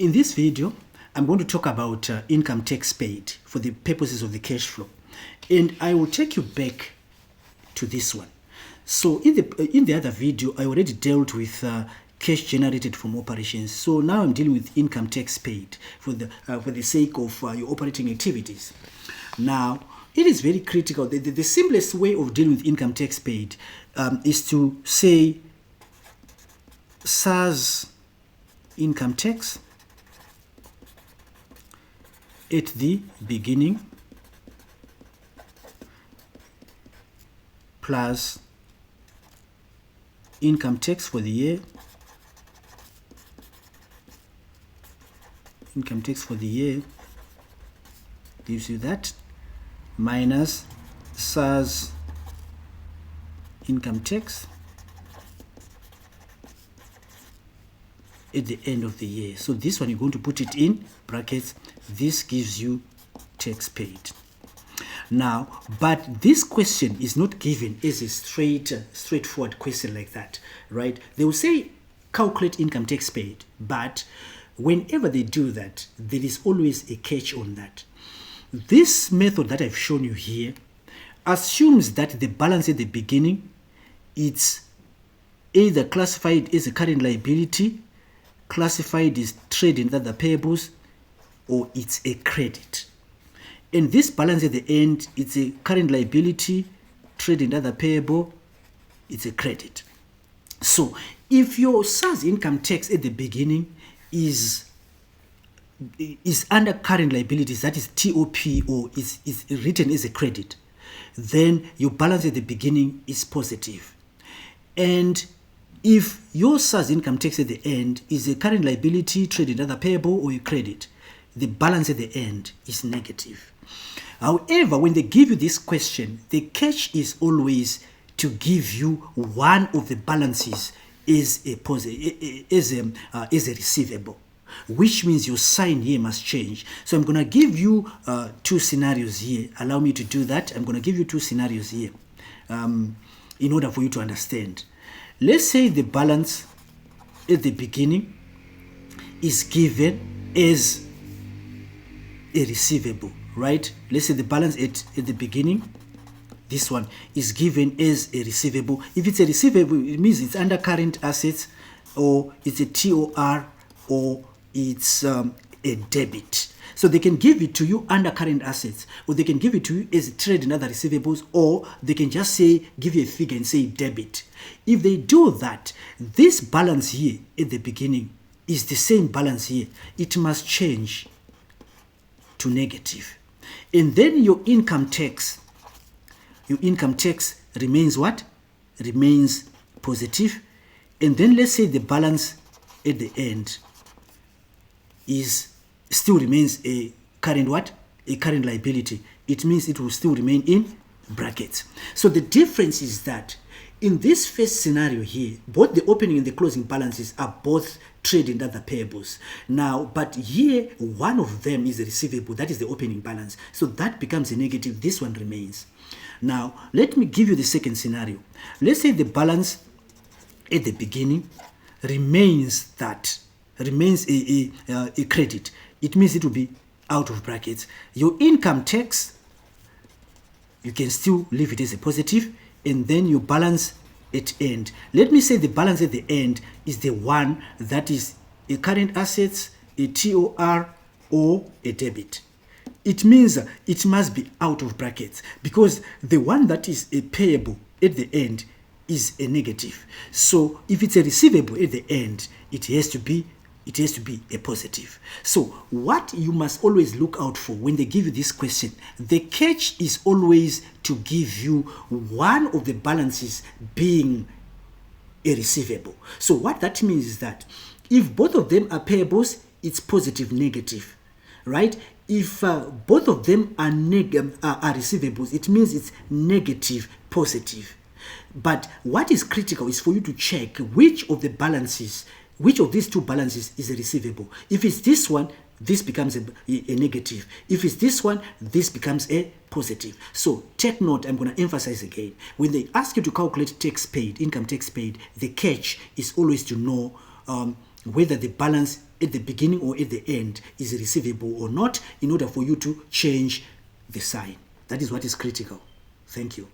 In this video, I'm going to talk about income tax paid for the purposes of the cash flow. And I will take you back to this one. So in the other video, I already dealt with cash generated from operations. So now I'm dealing with income tax paid for the sake of your operating activities. Now, it is very critical. The simplest way of dealing with income tax paid is to say SARS income tax at the beginning plus income tax for the year, income tax for the year gives you that, minus SARS income tax at the end of the year. So this one, you're going to put it in brackets. This gives you tax paid. Now, but this question is not given as a straightforward question like that, right? They will say calculate income tax paid, but whenever they do that, there is always a catch on that. This method that I've shown you here assumes that the balance at the beginning, it's either classified as a current liability, classified as trade and other payables, or it's a credit. And this balance at the end, it's a current liability, trade and other payable, it's a credit. So if your SARS income tax at the beginning is under current liabilities, that is TOP, or is written as a credit, then your balance at the beginning is positive. And if your SARS income tax at the end is a current liability, trade and other payable, or a credit, the balance at the end is negative. However, when they give you this question, the catch is always to give you one of the balances as a receivable, which means your sign here must change. So I'm going to give you two scenarios here. Allow me to do that. I'm going to give you two scenarios here in order for you to understand. Let's say the balance at the beginning is given as a receivable, right? Let's say the balance at the beginning, this one, is given as a receivable. If it's a receivable, it means it's under current assets, or it's a TOR, or it's a debit. So they can give it to you under current assets, or they can give it to you as trade and other receivables, or they can just say, give you a figure and say debit. If they do that, this balance here at the beginning is the same balance here. It must change to negative. And then your income tax remains what? Remains positive. And then let's say the balance at the end still remains a current what? A current liability. It means it will still remain in brackets. So the difference is that in this first scenario here, both the opening and the closing balances are both trade and other payables. Now, but here, one of them is a receivable, that is the opening balance. So that becomes a negative, this one remains. Now, let me give you the second scenario. Let's say the balance at the beginning remains a credit. It means it will be out of brackets. Your income tax, you can still leave it as a positive, and then your balance at end. Let me say the balance at the end is the one that is a current assets, a TOR, or a debit. It means it must be out of brackets because the one that is a payable at the end is a negative. So if it's a receivable at the end, it has to be a positive. So what you must always look out for when they give you this question, the catch is always to give you one of the balances being a receivable. So what that means is that if both of them are payables, it's positive, negative, right? If both of them are receivables, it means it's negative, positive. But what is critical is for you to check which of these two balances is a receivable. If it's this one, this becomes a negative. If it's this one, this becomes a positive. So take note, I'm going to emphasize again. When they ask you to calculate income tax paid, the catch is always to know whether the balance at the beginning or at the end is receivable or not in order for you to change the sign. That is what is critical. Thank you.